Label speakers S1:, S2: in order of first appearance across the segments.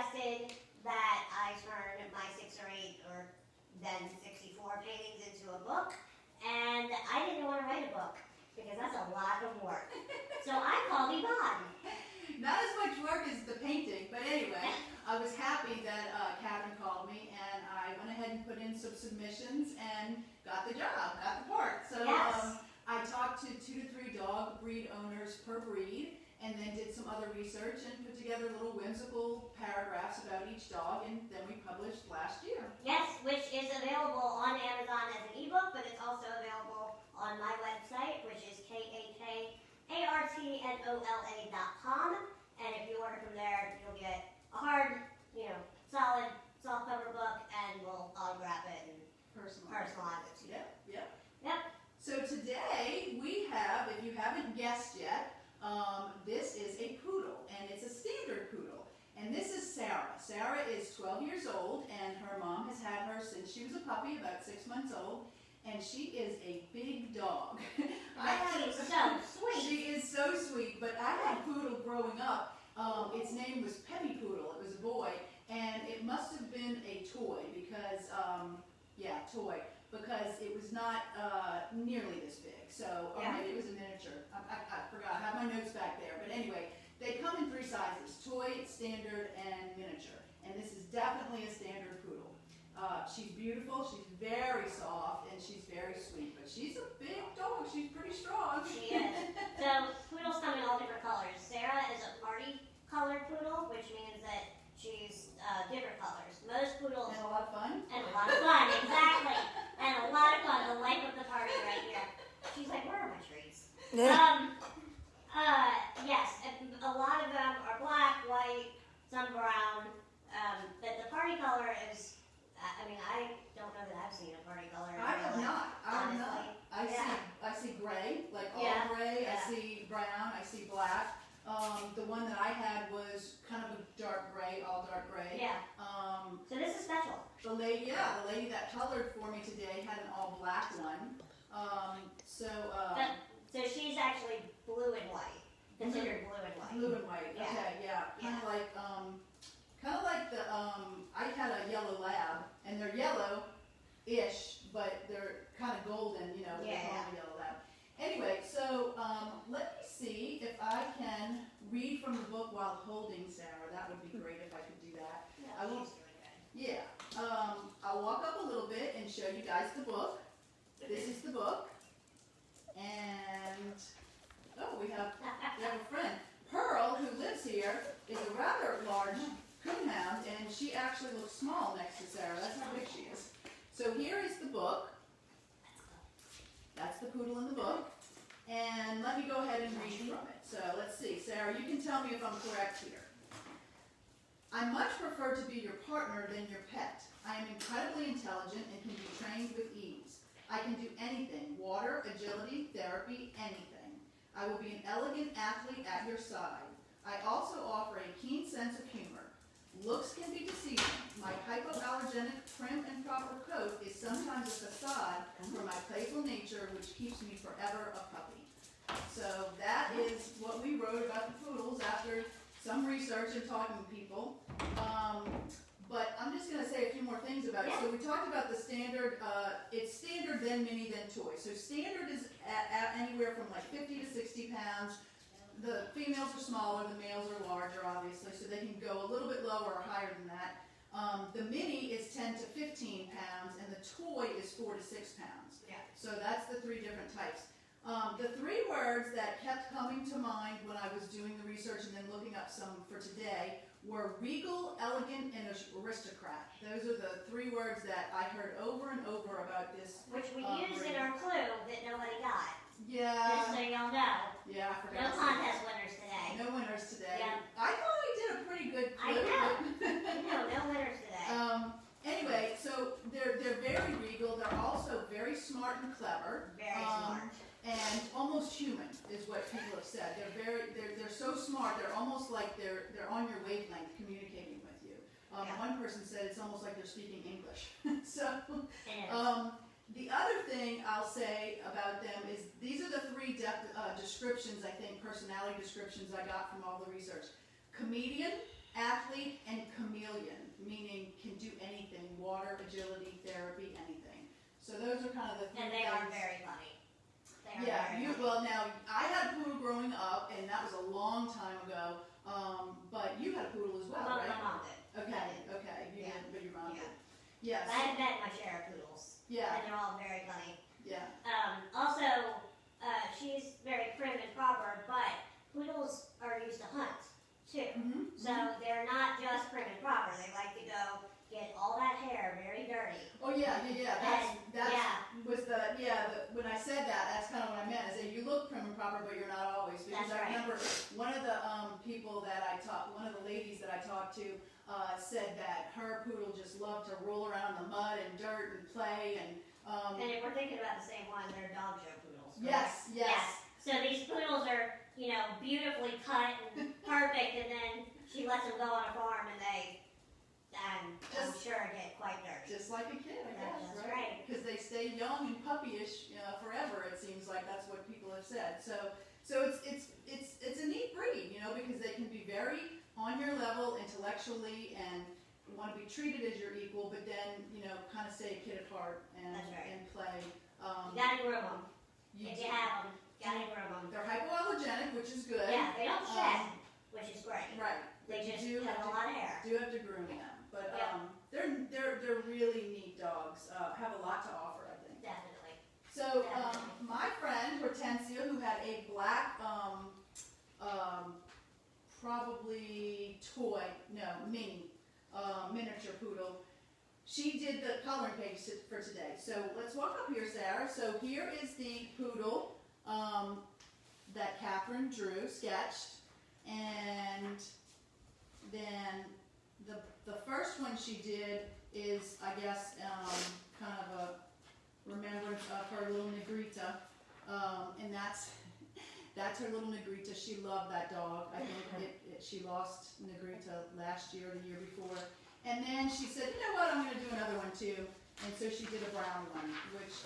S1: suggested that I turn my 6 or 8 or then 64 paintings into a book, and I didn't want to write a book because that's a lot of work. So I called Yvonne.
S2: Not as much work as the painting, but anyway, I was happy that Catherine called me, and I went ahead and put in some submissions and got the job, got the part. So
S1: Yes.
S2: I talked to 2 to 3 dog breed owners per breed, and then did some other research and put together little whimsical paragraphs about each dog, and then we published last year.
S1: Yes, which is available on Amazon as an ebook, but it's also available on my website, which is kakartnola.com. And if you order from there, you'll get a hard, solid, softcover book, and we'll autograph it and personalize it to you. Yep.
S2: So today we have, if you haven't guessed yet, this is a poodle, and it's a standard poodle. And this is Sarah. Sarah is 12 years old, and her mom has had her since she was a puppy, about 6 months old. And she is a big dog.
S1: She's so sweet.
S2: She is so sweet, but I had Poodle growing up. Its name was Peppy Poodle. It was a boy, and it must have been a toy because, because it was not nearly this big. So, or maybe it was a miniature. I forgot. I have my notes back there. But anyway, they come in 3 sizes: toy, standard, and miniature. And this is definitely a standard poodle. She's beautiful, she's very soft, and she's very sweet, but she's a big dog. She's pretty strong.
S1: She is. So poodles come in all different colors. Sarah is a party colored poodle, which means that she's different colors. Most poodles...
S2: And a lot of fun.
S1: And a lot of fun, exactly. And a lot of fun, the life of the party right here. She's like, where are my treats? Yes, a lot of them are black, white, some brown, but the party color is... I don't know that I've seen a party color.
S2: I have not. I see gray, like all gray. I see brown. I see black. The one that I had was kind of a dark gray, all dark gray.
S1: Yeah. So this is special.
S2: The lady that colored for me today had an all black one. So
S1: she's actually blue and white. Considered blue and white.
S2: Blue and white.
S1: Yeah.
S2: Okay. Yeah. Kind of like the I had a yellow lab, and they're yellow-ish, but they're kind of golden, they call them a yellow lab. Anyway, so let me see if I can read from the book while holding Sarah. That would be great if I could do that.
S1: Yeah, she's doing good.
S2: Yeah. I'll walk up a little bit and show you guys the book. This is the book, and we have a friend. Pearl, who lives here, is a rather large coonhound, and she actually looks small next to Sarah. That's how big she is. So here is the book. That's the poodle in the book. And let me go ahead and read from it. So let's see. Sarah, you can tell me if I'm correct here. I much prefer to be your partner than your pet. I am incredibly intelligent and can be trained with ease. I can do anything: water, agility, therapy, anything. I will be an elegant athlete at your side. I also offer a keen sense of humor. Looks can be deceiving. My hypoallergenic, prim, and proper coat is sometimes a facade for my playful nature, which keeps me forever a puppy. So that is what we wrote about the poodles after some research and talking to people. But I'm just going to say a few more things about it. So we talked about the standard. It's standard, then mini, then toy. So standard is at anywhere from like 50 to 60 pounds. The females are smaller, the males are larger, obviously, so they can go a little bit lower or higher than that. The mini is 10 to 15 pounds, and the toy is 4 to 6 pounds.
S1: Yeah.
S2: So that's the 3 different types. The 3 words that kept coming to mind when I was doing the research and then looking up some for today were regal, elegant, and aristocrat. Those are the 3 words that I heard over and over about this.
S1: Which we used in our clue that nobody got.
S2: Yeah.
S1: Just so y'all know.
S2: Yeah, I forgot.
S1: No contest winners today.
S2: No winners today.
S1: Yeah.
S2: I thought we did a pretty good clue.
S1: I know. No winners today.
S2: Anyway, so they're very regal. They're also very smart and clever.
S1: Very smart.
S2: And almost human is what people have said. They're so smart. They're almost like they're on your wavelength communicating with you. One person said it's almost like they're speaking English. So. The other thing I'll say about them is these are the 3 descriptions, personality descriptions I got from all the research. Comedian, athlete, and chameleon. When I said that, that's kind of what I meant. I said you look prim and proper, but you're not always. Because
S1: That's right.
S2: I remember one of the one of the ladies that I talked to said that her poodle just loved to roll around in the mud and dirt and play and.
S1: And if we're thinking about the same one, they're dog show poodles.
S2: Yes.
S1: So these poodles are, beautifully cut and perfect, and then she lets them go on a farm, and I'm sure get quite dirty.
S2: Just like a kid, I guess,
S1: That's right.
S2: Because they stay young and puppyish forever. It seems like that's what people have said. So it's a neat breed, because they can be very on your level intellectually and want to be treated as your equal, but then kind of stay a kid at heart and play.
S1: You gotta groom them. If you have them, you gotta groom them.
S2: They're hypoallergenic, which is good.
S1: Yeah, they don't shed, which is great.
S2: Right.
S1: They just have a lot of hair.
S2: Do have to groom them, but they're really neat dogs. Have a lot to offer, I think.
S1: Definitely.
S2: So my friend Hortensia, who had a black, probably miniature poodle. She did the coloring page for today. So let's walk up here, Sarah. So here is the poodle that Catherine sketched, and then the first one she did is, I guess, kind of a remembrance of her little Negrita, and that's her little Negrita. She loved that dog. I think she lost Negrita last year or the year before. And then she said, you know what, I'm going to do another one too. And so she did a brown one, which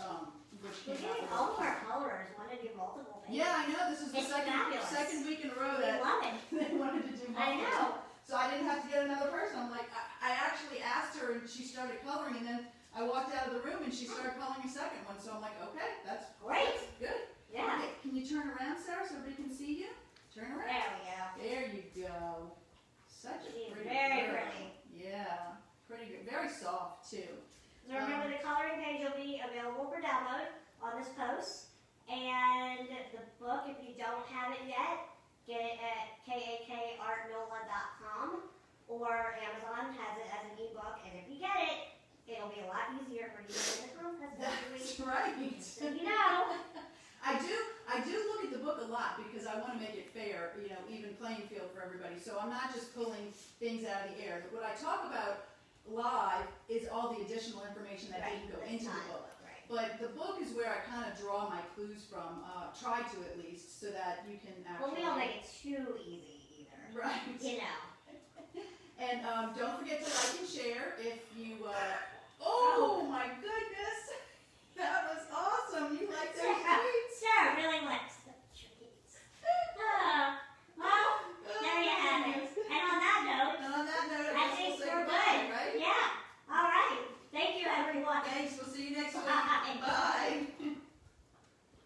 S1: We're getting all of our colors want to do multiple things.
S2: Yeah, I know. This is the second week in a row that
S1: love it.
S2: they wanted to do multiple.
S1: I know.
S2: So I didn't have to get another person. I'm like, I actually asked her and she started coloring, and then I walked out of the room and she started coloring a second one. So I'm like, okay, that's
S1: great.
S2: Good.
S1: Yeah.
S2: Okay, can you turn around, Sarah, so everybody can see you? Turn around.
S1: There we go.
S2: There you go. Such a
S1: She's
S2: pretty
S1: very
S2: girl.
S1: pretty.
S2: Yeah, pretty good. Very soft too.
S1: So remember, the coloring page will be available for download on this post, and the book, if you don't have it yet, get it at kakartnola.com, or Amazon has it as an ebook, and if you get it, it'll be a lot easier for you to win the contest every week.
S2: That's right.
S1: So you know.
S2: I do look at the book a lot because I want to make it fair, even playing field for everybody. So I'm not just pulling things out of the air. What I talk about live is all the additional information that didn't go into the book.
S1: Right.
S2: But the book is where I kind of draw my clues from, try to at least, so that you can actually...
S1: Well, we don't make it too easy either.
S2: Right.
S1: You know.
S2: And don't forget to like and share if you